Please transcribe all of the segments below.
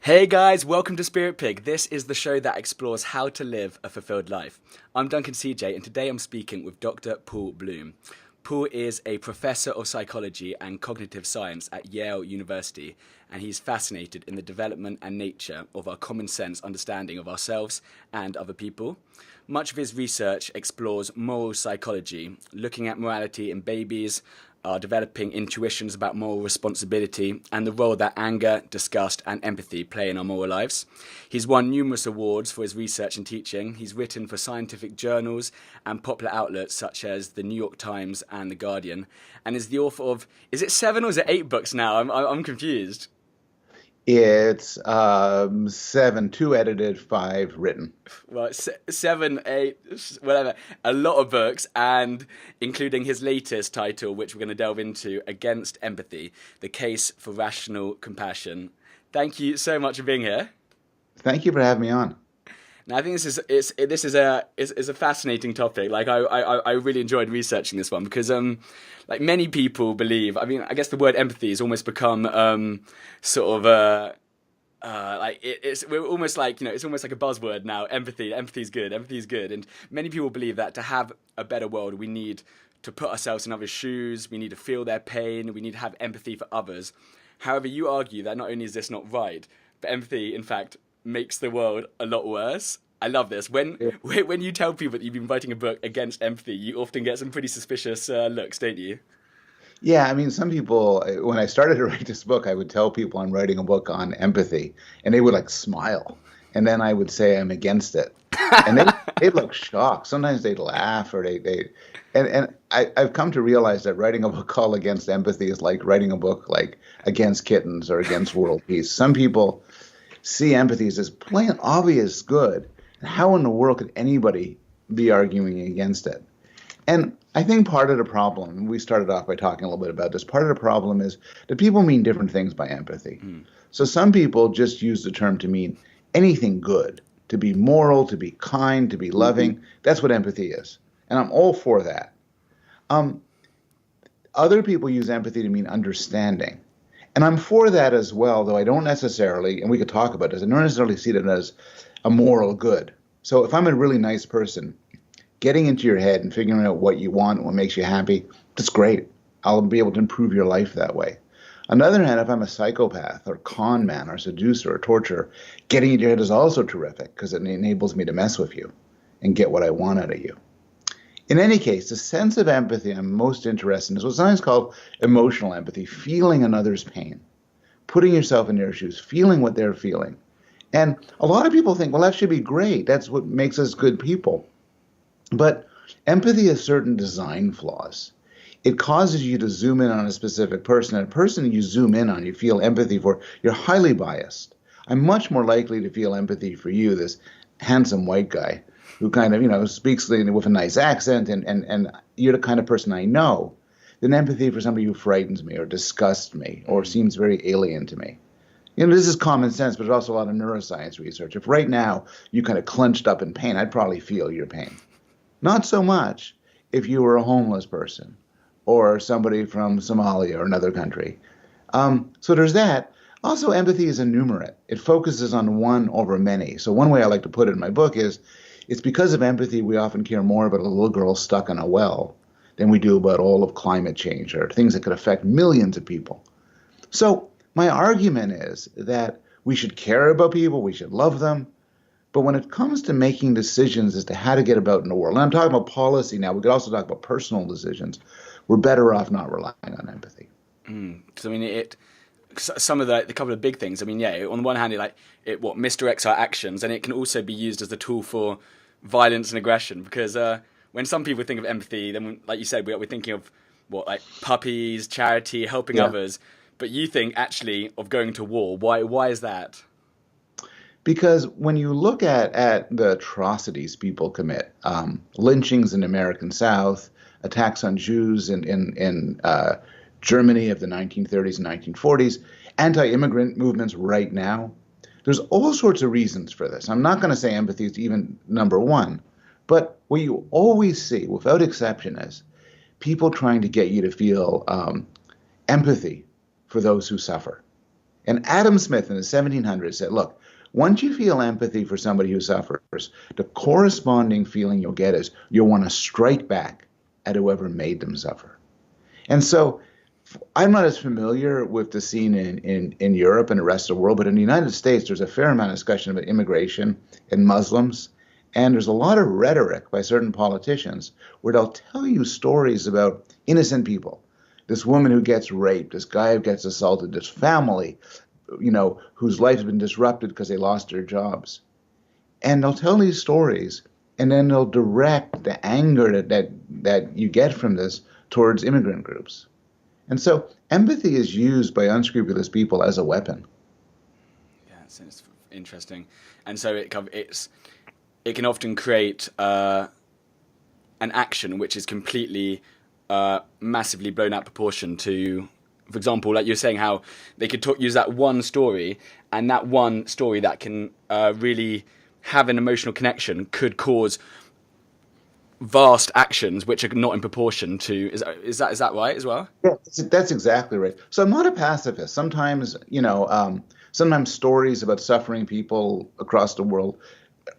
Hey guys, welcome to Spirit Pig. This is the show that explores how to live a fulfilled life. I'm Duncan CJ, and today I'm speaking with Dr. Paul Bloom. Paul is a professor of psychology and cognitive science at Yale University, and he's fascinated in the development and nature of our common sense understanding of ourselves and other people. Much of his research explores moral psychology, looking at morality in babies, developing intuitions about moral responsibility, and the role that anger, disgust, and empathy play in our moral lives. He's won numerous awards for his research and teaching. He's written for scientific journals and popular outlets such as the New York Times and the Guardian, and is the author of, is it 7 or is it 8 books now? I'm confused. It's seven, two edited, five written. Well, 7, 8, whatever, a lot of books, and including his latest title, which we're going to delve into, Against Empathy, The Case for Rational Compassion. Thank you so much for being here. Thank you for having me on. Now, I think this is a fascinating topic. Like I really enjoyed researching this one because like many people believe. I mean, I guess the word empathy has almost become sort of it's we're almost like it's almost like a buzzword now. Empathy's good. Empathy's good, and many people believe that to have a better world, we need to put ourselves in others' shoes. We need to feel their pain. We need to have empathy for others. However, you argue that not only is this not right, but empathy, in fact, makes the world a lot worse. I love this. When Yeah. when you tell people that you've been writing a book against empathy, you often get some pretty suspicious looks, don't you? Yeah, I mean, some people, when I started to write this book, I would tell people I'm writing a book on empathy, and they would like smile. And then I would say I'm against it. And they'd look shocked. Sometimes they'd laugh or I've come to realize that writing a book called Against Empathy is like writing a book like Against Kittens or Against World Peace. Some people see empathy as this plain obvious good. And how in the world could anybody be arguing against it? And I think part of the problem, and we started off by talking a little bit about this, part of the problem is that people mean different things by empathy. So some people just use the term to mean anything good, to be moral, to be kind, to be loving. That's what empathy is. And I'm all for that. Um, Other people use empathy to mean understanding. And I'm for that as well, though I don't necessarily, and we could talk about this, I don't necessarily see it as a moral good. So if I'm a really nice person, getting into your head and figuring out what you want, what makes you happy, that's great. I'll be able to improve your life that way. On the other hand, if I'm a psychopath or con man or seducer or torturer, getting into your head is also terrific because it enables me to mess with you and get what I want out of you. In any case, the sense of empathy I'm most interested in is what's sometimes called emotional empathy, feeling another's pain, putting yourself in their shoes, feeling what they're feeling. And a lot of people think, well, that should be great. That's what makes us good people. But empathy has certain design flaws. It causes you to zoom in on a specific person. And a person you zoom in on, you feel empathy for, you're highly biased. I'm much more likely to feel empathy for you, this handsome white guy who kind of, speaks with a nice accent and you're the kind of person I know, than empathy for somebody who frightens me or disgusts me or seems very alien to me. This is common sense, but there's also a lot of neuroscience research. If right now you kind of clenched up in pain, I'd probably feel your pain. Not so much if you were a homeless person or somebody from Somalia or another country. So there's that. Also, empathy is enumerate. It focuses on one over many. So one way I like to put it in my book is, it's because of empathy we often care more about a little girl stuck in a well than we do about all of climate change or things that could affect millions of people. So my argument is that we should care about people, we should love them, but when it comes to making decisions as to how to get about in the world, and I'm talking about policy now, we could also talk about personal decisions, we're better off not relying on empathy. So I mean, some of the couple of big things. I mean, yeah, on the one hand, it misdirects our actions, and it can also be used as a tool for violence and aggression. Because when some people think of empathy, then like you said, we're thinking of what, like puppies, charity, helping Yeah. others. But you think actually of going to war. Why is that? Because when you look at the atrocities people commit, lynchings in the American South, attacks on Jews in Germany of the 1930s and 1940s, anti-immigrant movements right now, there's all sorts of reasons for this. I'm not going to say empathy is even number one, but what you always see, without exception, is people trying to get you to feel empathy for those who suffer. And Adam Smith in the 1700s said, look, once you feel empathy for somebody who suffers, the corresponding feeling you'll get is you'll want to strike back at whoever made them suffer. And so I'm not as familiar with the scene in Europe and the rest of the world, but in the United States, there's a fair amount of discussion about immigration and Muslims. And there's a lot of rhetoric by certain politicians where they'll tell you stories about innocent people. This woman who gets raped, this guy who gets assaulted, this family, whose life has been disrupted because they lost their jobs. And they'll tell these stories, and then they'll direct the anger that you get from this towards immigrant groups. And so empathy is used by unscrupulous people as a weapon. Yeah, it's interesting. And so it can often create an action which is completely massively blown out proportion to, for example, like you're saying, how they could use that one story, and that one story that can really have an emotional connection could cause vast actions which are not in proportion to. Is that right as well? Yeah, that's exactly right. So I'm not a pacifist. Sometimes, sometimes stories about suffering people across the world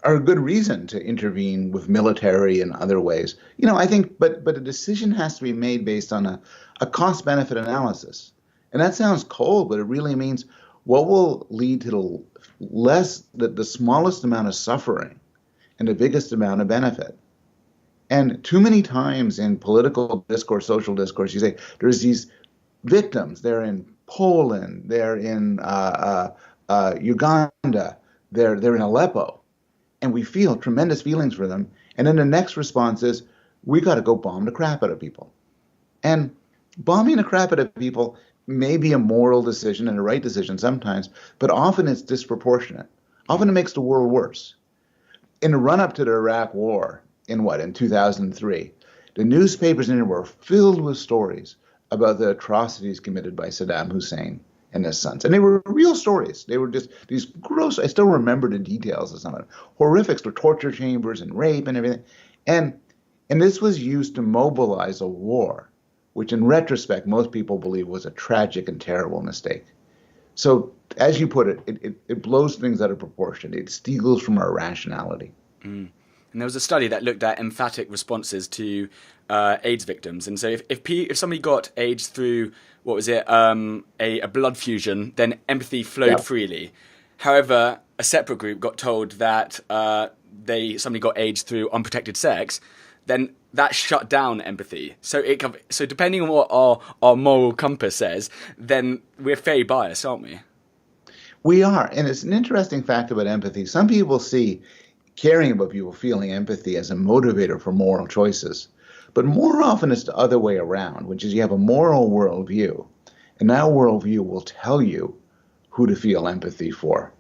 are a good reason to intervene with military and other ways. I think, but a decision has to be made based on a cost-benefit analysis. And that sounds cold, but it really means what will lead to the smallest amount of suffering and the biggest amount of benefit. And too many times in political discourse, social discourse, you say there's these victims. They're in Poland, they're in Uganda, they're in Aleppo. And we feel tremendous feelings for them. And then the next response is, we got to go bomb the crap out of people. And bombing the crap out of people may be a moral decision and a right decision sometimes, but often it's disproportionate. Often it makes the world worse. In the run-up to the Iraq War, in 2003, the newspapers in India were filled with stories about the atrocities committed by Saddam Hussein and his sons. And they were real stories. They were just these gross, I still remember the details of some of them, horrific, torture chambers and rape and everything. And this was used to mobilize a war, which in retrospect, most people believe was a tragic and terrible mistake. So as you put it, it blows things out of proportion. It steals from our rationality. Mm. And there was a study that looked at emphatic responses to AIDS victims. And so if somebody got AIDS through, what was it, a blood fusion, then empathy flowed freely. However, a separate group got told that somebody got AIDS through unprotected sex, then that shut down empathy. So depending on what our moral compass says, then we're fairly biased, aren't we? We are. And it's an interesting fact about empathy. Some people see caring about people, feeling empathy as a motivator for moral choices. But more often it's the other way around, which is you have a moral worldview, and that worldview will tell you who to feel empathy for.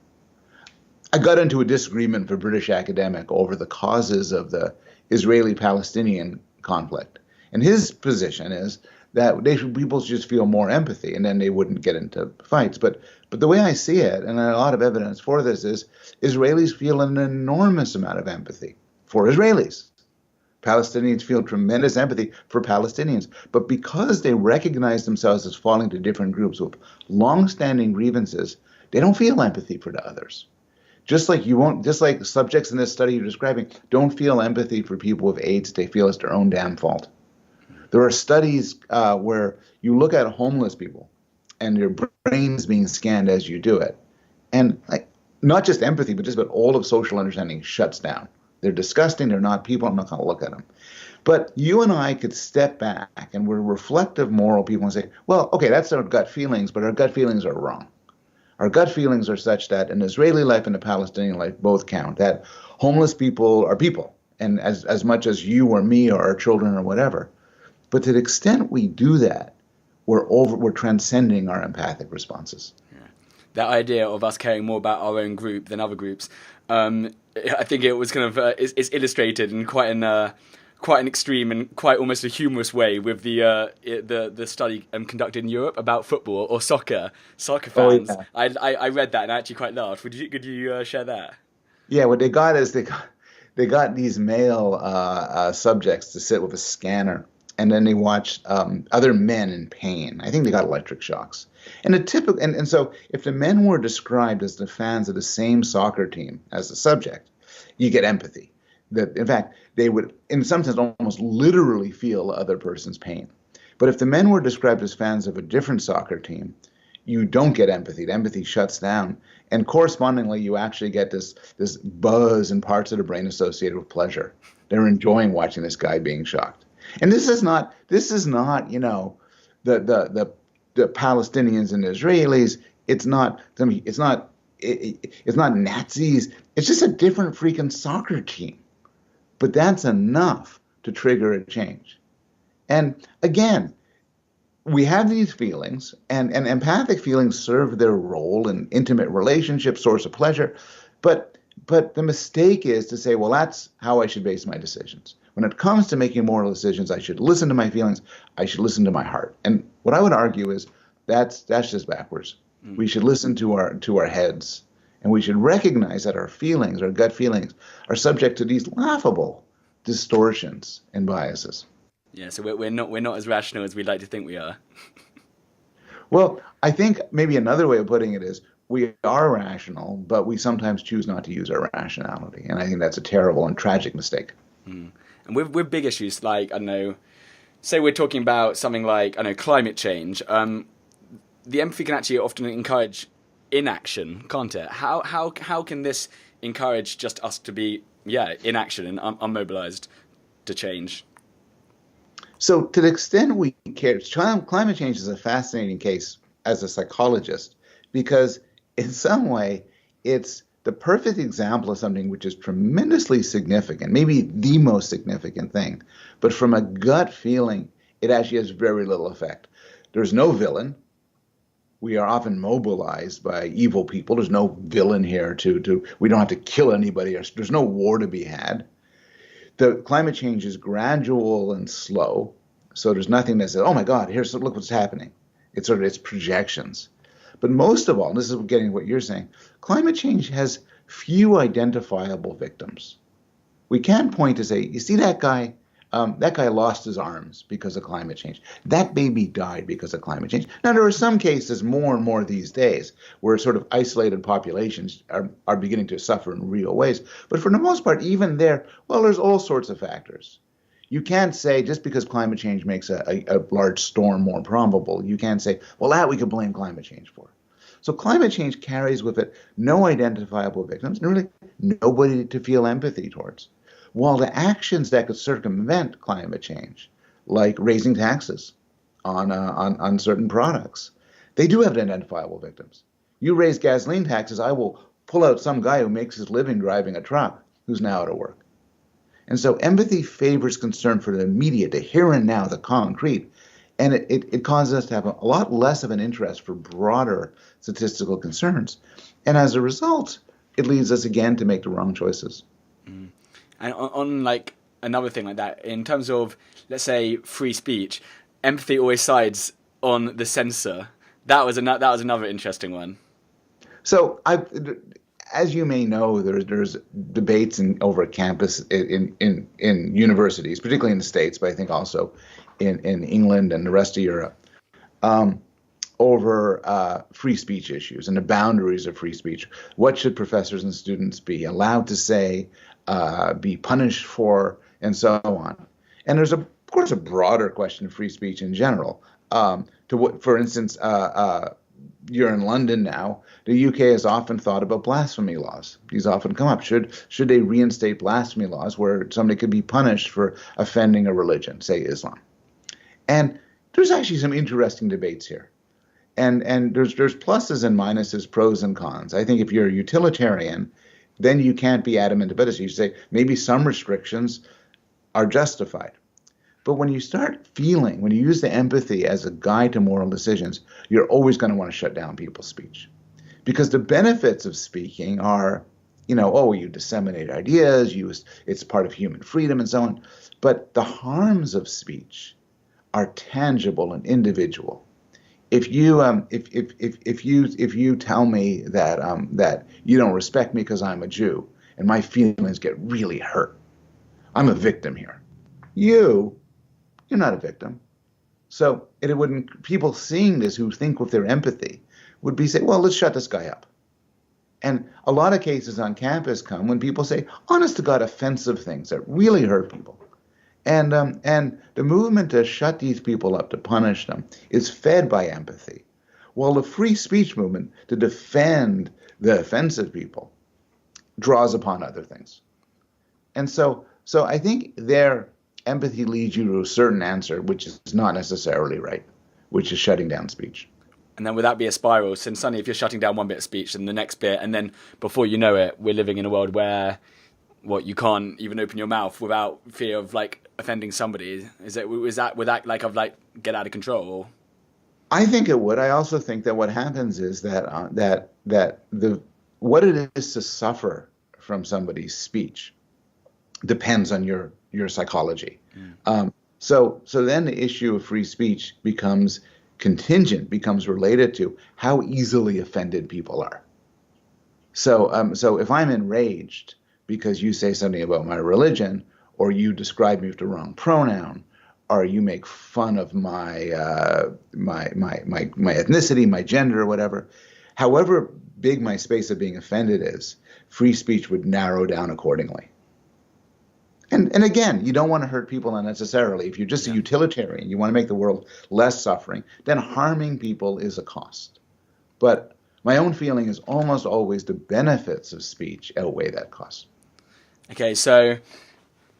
I got into a disagreement with a British academic over the causes of the Israeli-Palestinian conflict. And his position is that people should just feel more empathy, and then they wouldn't get into fights. But the way I see it, and a lot of evidence for this, is Israelis feel an enormous amount of empathy for Israelis. Palestinians feel tremendous empathy for Palestinians. But because they recognize themselves as falling to different groups with long-standing grievances, they don't feel empathy for the others. Just like subjects in this study you're describing don't feel empathy for people with AIDS, they feel it's their own damn fault. There are studies where you look at homeless people and your brain's being scanned as you do it. And not just empathy, but just about all of social understanding shuts down. They're disgusting. They're not people. I'm not going to look at them. But you and I could step back, and we're reflective, moral people, and say, well, okay, that's our gut feelings, but our gut feelings are wrong. Our gut feelings are such that an Israeli life and a Palestinian life both count, that homeless people are people, and as much as you or me or our children or whatever. But to the extent we do that, we're transcending our empathic responses. Yeah. That idea of us caring more about our own group than other groups, I think it was kind of is illustrated in quite an extreme and quite almost a humorous way with the study conducted in Europe about football or soccer fans. Oh, yeah. I read that and I actually quite laughed. Could you share that? Yeah, what they got is they got these male subjects to sit with a scanner. and then they watched other men in pain. I think they got electric shocks. And so if the men were described as the fans of the same soccer team as the subject, you get empathy. That in fact they would, in some sense, almost literally feel the other person's pain. But if the men were described as fans of a different soccer team, you don't get empathy. The empathy shuts down, and correspondingly, you actually get this buzz in parts of the brain associated with pleasure. They're enjoying watching this guy being shocked. And this is not the Palestinians and the Israelis. It's not Nazis. It's just a different freaking soccer team. But that's enough to trigger a change. And again, we have these feelings, and empathic feelings serve their role in intimate relationships, source of pleasure. But the mistake is to say, well, that's how I should base my decisions. When it comes to making moral decisions, I should listen to my feelings. I should listen to my heart. And what I would argue is that's just backwards. We should listen to our heads, and we should recognize that our feelings, our gut feelings, are subject to these laughable distortions and biases. Yeah, so we're not as rational as we'd like to think we are. Well, I think maybe another way of putting it is we are rational, but we sometimes choose not to use our rationality, and I think that's a terrible and tragic mistake. And with big issues like, I don't know, say we're talking about something like, I don't know, climate change. The empathy can actually often encourage inaction, can't it? How can this encourage just us to be inaction and unmobilized to change? So to the extent we care, climate change is a fascinating case as a psychologist, because in some way it's the perfect example of something which is tremendously significant, maybe the most significant thing. But from a gut feeling, it actually has very little effect. There's no villain. We are often mobilized by evil people. There's no villain here we don't have to kill anybody. There's no war to be had. The climate change is gradual and slow, so there's nothing that says, "Oh my God, look what's happening." It's projections. But most of all, and this is getting what you're saying, climate change has few identifiable victims. We can't point to say, "You see that guy? That guy lost his arms because of climate change. That baby died because of climate change." Now, there are some cases more and more these days where sort of isolated populations are beginning to suffer in real ways. But for the most part, even there, well, there's all sorts of factors. You can't say just because climate change makes a large storm more probable, you can't say, well, that we could blame climate change for. So climate change carries with it no identifiable victims and really nobody to feel empathy towards. While the actions that could circumvent climate change, like raising taxes on certain products, they do have identifiable victims. You raise gasoline taxes, I will pull out some guy who makes his living driving a truck who's now out of work. And so empathy favors concern for the immediate, the here and now, the concrete, and it causes us to have a lot less of an interest for broader statistical concerns. And as a result, it leads us again to make the wrong choices. And on like another thing like that, in terms of, let's say, free speech, empathy always sides on the censor. That was another interesting one. So as you may know, there's debates over campus in universities, particularly in the States, but I think also in England and the rest of Europe, over free speech issues and the boundaries of free speech. What should professors and students be allowed to say, be punished for, and so on? And there's, of course, a broader question of free speech in general. For instance, you're in London now. The UK has often thought about blasphemy laws. These often come up. Should they reinstate blasphemy laws where somebody could be punished for offending a religion, say Islam? And there's actually some interesting debates here. And there's pluses and minuses, pros and cons. I think if you're a utilitarian, then you can't be adamant about it. So you say maybe some restrictions are justified. But when you start feeling, when you use the empathy as a guide to moral decisions, you're always going to want to shut down people's speech. Because the benefits of speaking are, you disseminate ideas, it's part of human freedom and so on. But the harms of speech are tangible and individual. If you tell me that you don't respect me because I'm a Jew and my feelings get really hurt, I'm a victim here. You you're not a victim. So it wouldn't, people seeing this who think with their empathy would be say, well, let's shut this guy up. And a lot of cases on campus come when people say, honest to God, offensive things that really hurt people. And the movement to shut these people up, to punish them, is fed by empathy. While the free speech movement to defend the offensive people draws upon other things. And so I think their empathy leads you to a certain answer, which is not necessarily right, which is shutting down speech. And then would that be a spiral? So suddenly if you're shutting down one bit of speech and the next bit, and then before you know it, we're living in a world where you can't even open your mouth without fear of like offending somebody. Would that get out of control? Or? I think it would. I also think that what happens is that what it is to suffer from somebody's speech depends on your psychology. So then the issue of free speech becomes contingent, becomes related to how easily offended people are. So if I'm enraged because you say something about my religion, or you describe me with the wrong pronoun, or you make fun of my ethnicity, my gender, or whatever, however big my space of being offended is, free speech would narrow down accordingly. And again, you don't want to hurt people unnecessarily. If you're just a utilitarian, you want to make the world less suffering, then harming people is a cost. But my own feeling is almost always the benefits of speech outweigh that cost. Okay, so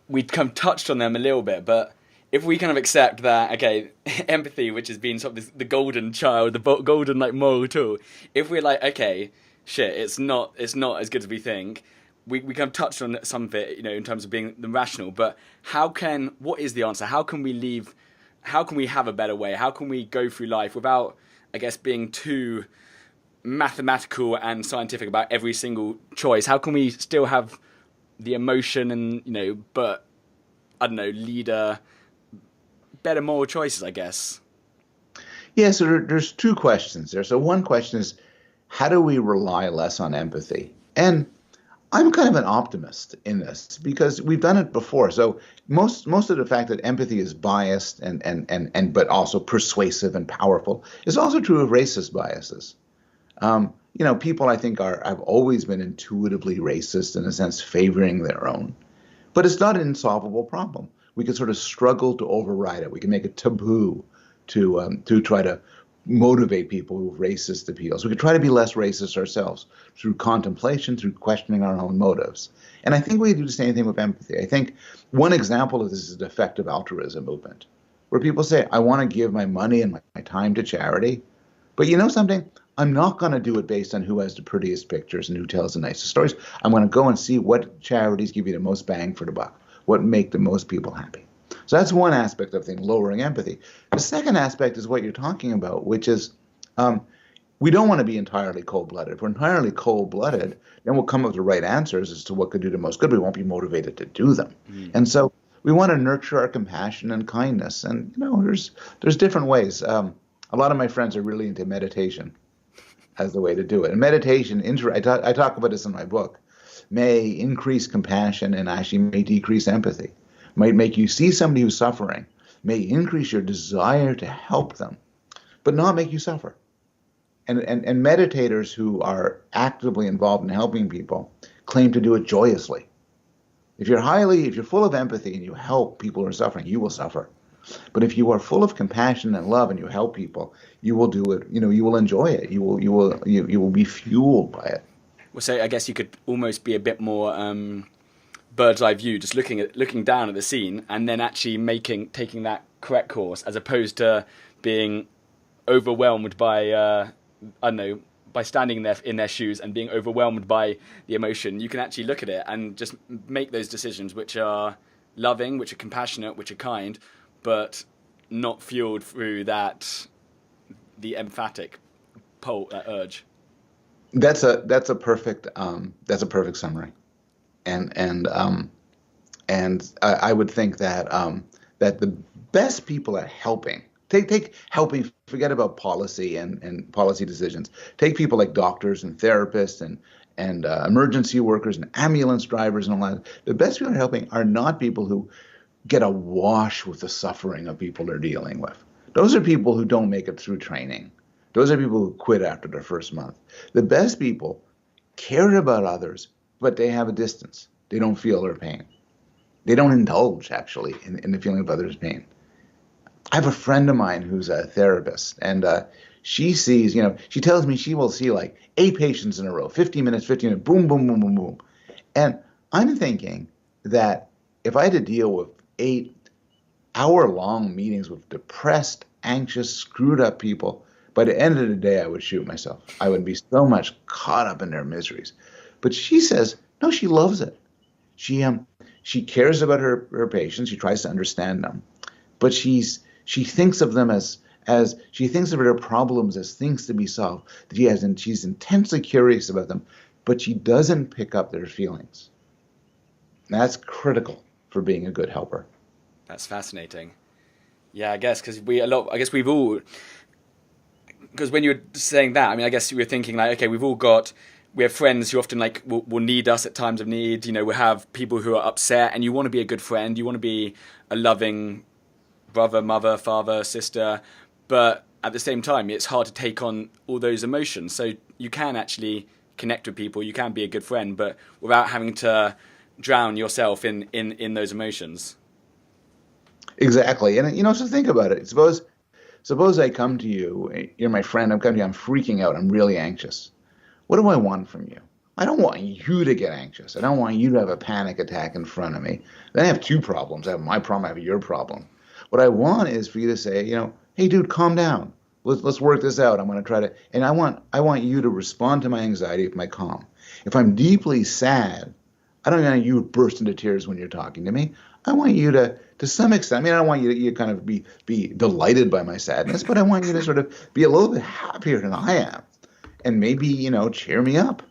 we kind of touched on them a little bit, but if we kind of accept that, okay, empathy, which has been sort of the golden child, the golden like moral tool, if we're like, okay, shit, it's not as good as we think. We kind of touched on some of it, in terms of being the rational, but what is the answer? How can we have a better way? How can we go through life without, I guess, being too mathematical and scientific about every single choice? How can we still have the emotion and, but, I don't know, lead better moral choices, I guess? Yeah, so there's two questions there. So one question is, how do we rely less on empathy? And I'm kind of an optimist in this because we've done it before. So most of the fact that empathy is biased and but also persuasive and powerful is also true of racist biases. People I think have always been intuitively racist in a sense, favoring their own. But it's not an insolvable problem. We can sort of struggle to override it. We can make it taboo to try to motivate people with racist appeals. We could try to be less racist ourselves through contemplation, through questioning our own motives. And I think we do the same thing with empathy. I think one example of this is the effective altruism movement, where people say, I want to give my money and my time to charity, but you know something? I'm not going to do it based on who has the prettiest pictures and who tells the nicest stories. I'm going to go and see what charities give you the most bang for the buck, what make the most people happy. So that's one aspect of things, lowering empathy. The second aspect is what you're talking about, which is we don't want to be entirely cold-blooded. If we're entirely cold-blooded, then we'll come up with the right answers as to what could do the most good. We won't be motivated to do them. And so we want to nurture our compassion and kindness. And, there's different ways. A lot of my friends are really into meditation as the way to do it. And meditation, I talk about this in my book, may increase compassion and actually may decrease empathy. Might make you see somebody who's suffering, may increase your desire to help them, but not make you suffer. And meditators who are actively involved in helping people claim to do it joyously. If you're full of empathy and you help people who are suffering, you will suffer. But if you are full of compassion and love and you help people, you will do it. You will enjoy it. You will be fueled by it. Well, so I guess you could almost be a bit more bird's eye view, just looking down at the scene and then actually taking that correct course, as opposed to being overwhelmed by by standing in their shoes and being overwhelmed by the emotion. You can actually look at it and just make those decisions which are loving, which are compassionate, which are kind, but not fueled through the emphatic urge. That's a perfect summary. And I would think that the best people at helping, take helping, forget about policy and policy decisions. Take people like doctors and therapists and emergency workers and ambulance drivers and all that. The best people at helping are not people who get awash with the suffering of people they're dealing with. Those are people who don't make it through training. Those are people who quit after their first month. The best people care about others, but they have a distance. They don't feel their pain. They don't indulge, actually, in the feeling of others' pain. I have a friend of mine who's a therapist, and she sees, she tells me she will see like 8 patients in a row, 15 minutes, 15 minutes, boom, boom, boom, boom, boom. And I'm thinking that if I had to deal with 8-hour-long meetings with depressed, anxious, screwed up people, by the end of the day, I would shoot myself. I would be so much caught up in their miseries. But she says, no, she loves it. She cares about her patients. She tries to understand them, but she thinks of them as she thinks of their problems as things to be solved. And she's intensely curious about them, but she doesn't pick up their feelings. And that's critical for being a good helper. That's fascinating. Yeah, I guess because we've all, because when you were saying that, I mean, I guess you were thinking like, okay, we have friends who often like will need us at times of need. We have people who are upset, and you want to be a good friend. You want to be a loving brother, mother, father, sister. But at the same time, it's hard to take on all those emotions. So you can actually connect with people. You can be a good friend, but without having to drown yourself in those emotions. Exactly. And, so think about it. Suppose I come to you, you're my friend, I'm coming to you, I'm freaking out, I'm really anxious. What do I want from you? I don't want you to get anxious. I don't want you to have a panic attack in front of me. Then I have two problems. I have my problem, I have your problem. What I want is for you to say, hey, dude, calm down. Let's work this out. I'm going to try to, and I want you to respond to my anxiety with my calm. If I'm deeply sad, I don't want you to burst into tears when you're talking to me. I want you to some extent, I mean, I don't want you to kind of be delighted by my sadness, but I want you to sort of be a little bit happier than I am. And maybe, cheer me up.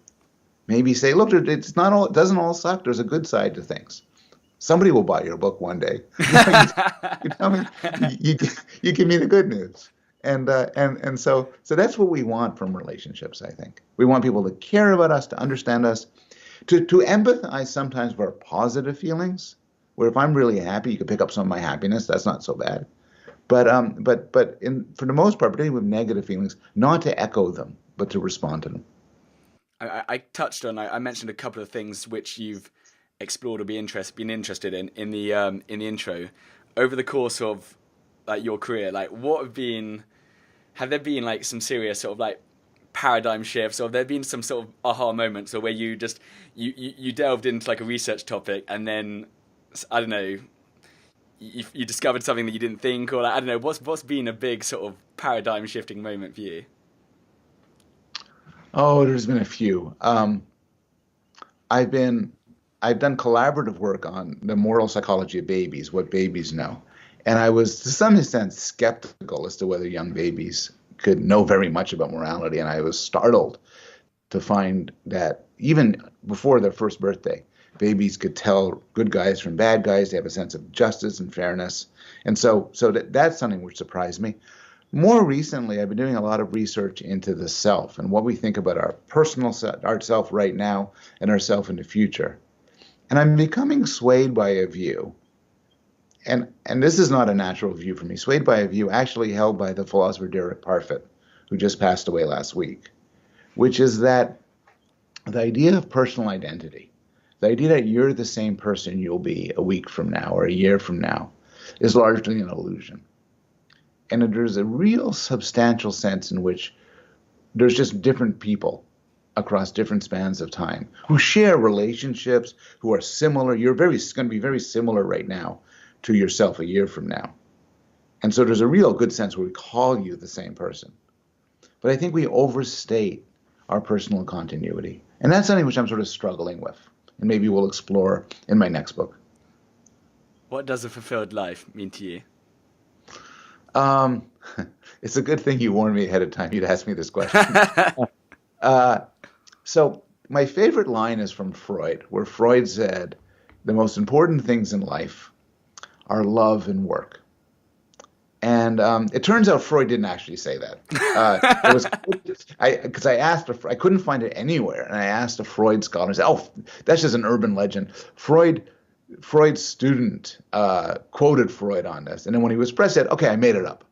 Maybe say, look, it doesn't all suck. There's a good side to things. Somebody will buy your book one day. You tell me, you give me the good news. And so that's what we want from relationships, I think. We want people to care about us, to understand us, to empathize sometimes with our positive feelings, where if I'm really happy, you can pick up some of my happiness. That's not so bad. But for the most part, particularly with negative feelings, not to echo them, but to respond to them. I mentioned a couple of things which you've explored or been interested in the intro. Over the course of like your career, like have there been like some serious sort of like paradigm shifts, or have there been some sort of aha moments, or where you just you delved into like a research topic and then I don't know, you discovered something that you didn't think, or like, I don't know, what's been a big sort of paradigm shifting moment for you? Oh, there's been a few. I've done collaborative work on the moral psychology of babies, what babies know. And I was, to some extent, skeptical as to whether young babies could know very much about morality. And I was startled to find that even before their first birthday, babies could tell good guys from bad guys. They have a sense of justice and fairness. And so that's something which surprised me. More recently, I've been doing a lot of research into the self and what we think about our personal our self right now and our self in the future. And I'm becoming swayed by a view, and this is not a natural view for me, swayed by a view actually held by the philosopher Derek Parfit, who just passed away last week, which is that the idea of personal identity, the idea that you're the same person you'll be a week from now or a year from now, is largely an illusion. And there's a real substantial sense in which there's just different people across different spans of time who share relationships, who are similar. You're going to be very similar right now to yourself a year from now. And so there's a real good sense where we call you the same person. But I think we overstate our personal continuity. And that's something which I'm sort of struggling with. And maybe we'll explore in my next book. What does a fulfilled life mean to you? It's a good thing you warned me ahead of time. You'd ask me this question. So my favorite line is from Freud, where Freud said, the most important things in life are love and work. And it turns out Freud didn't actually say that. Because I couldn't find it anywhere, and I asked a Freud scholar, and said, "Oh, that's just an urban legend." Freud Freud's student quoted Freud on this, and then when he was pressed, said, "Okay, I made it up."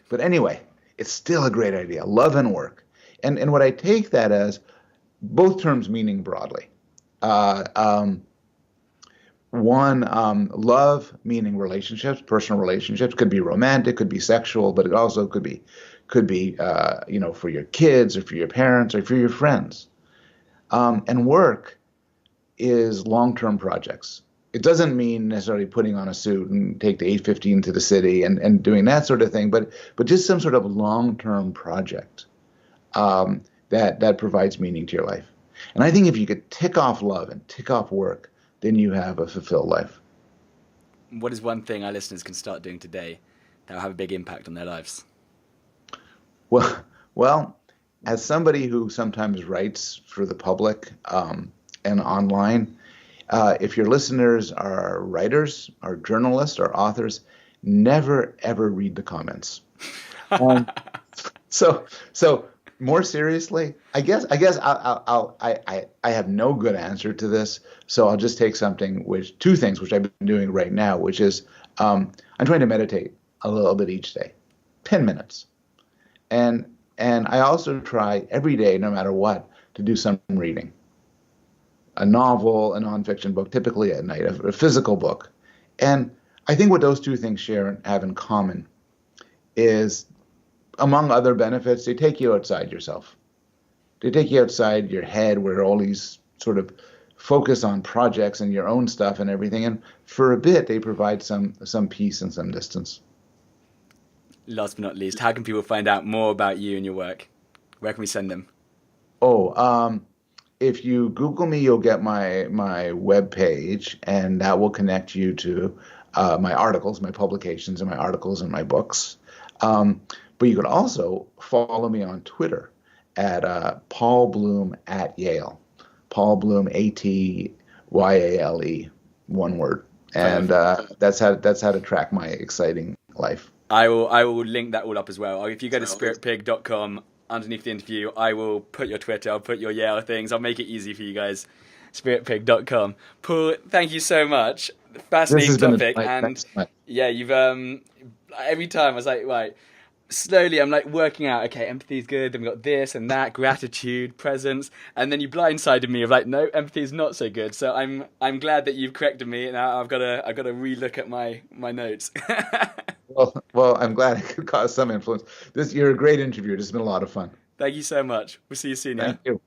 But anyway, it's still a great idea. Love and work, and what I take that as, both terms meaning broadly. Uh, um, One, love meaning relationships, personal relationships, could be romantic, could be sexual, but it also could be for your kids or for your parents or for your friends. And work is long-term projects. It doesn't mean necessarily putting on a suit and take the 8:15 to the city and doing that sort of thing, but just some sort of long-term project that provides meaning to your life. And I think if you could tick off love and tick off work, then you have a fulfilled life. What is one thing our listeners can start doing today that will have a big impact on their lives? Well, as somebody who sometimes writes for the public and online, if your listeners are writers, or journalists, or authors, never ever read the comments. So more seriously, I have no good answer to this, so I'll just take two things which I've been doing right now, which is I'm trying to meditate a little bit each day, 10 minutes, and I also try every day, no matter what, to do some reading, a novel, a nonfiction book, typically at night, a physical book, and I think what those two things have in common is, among other benefits, they take you outside yourself. They take you outside your head where all these sort of focus on projects and your own stuff and everything. And for a bit, they provide some peace and some distance. Last but not least, how can people find out more about you and your work? Where can we send them? If you Google me, you'll get my web page, and that will connect you to my articles, my publications, and my articles and my books. But you could also follow me on Twitter at Paul Bloom at Yale. Paul Bloom, Atyale, one word. And that's how to track my exciting life. I will link that all up as well. If you go to spiritpig.com, underneath the interview, I will put your Twitter, I'll put your Yale things, I'll make it easy for you guys. Spiritpig.com. Paul, thank you so much. Fascinating topic. And yeah, you've every time I was like, right, slowly I'm like working out, okay, empathy is good, then we got this and that, gratitude, presence, and then you blindsided me of like, no, empathy is not so good. So I'm glad that you've corrected me, and now I've got to relook at my notes. Well, I'm glad it could cause some influence. You're a great interviewer. This has been a lot of fun. Thank you so much. We'll see you soon. Thank you.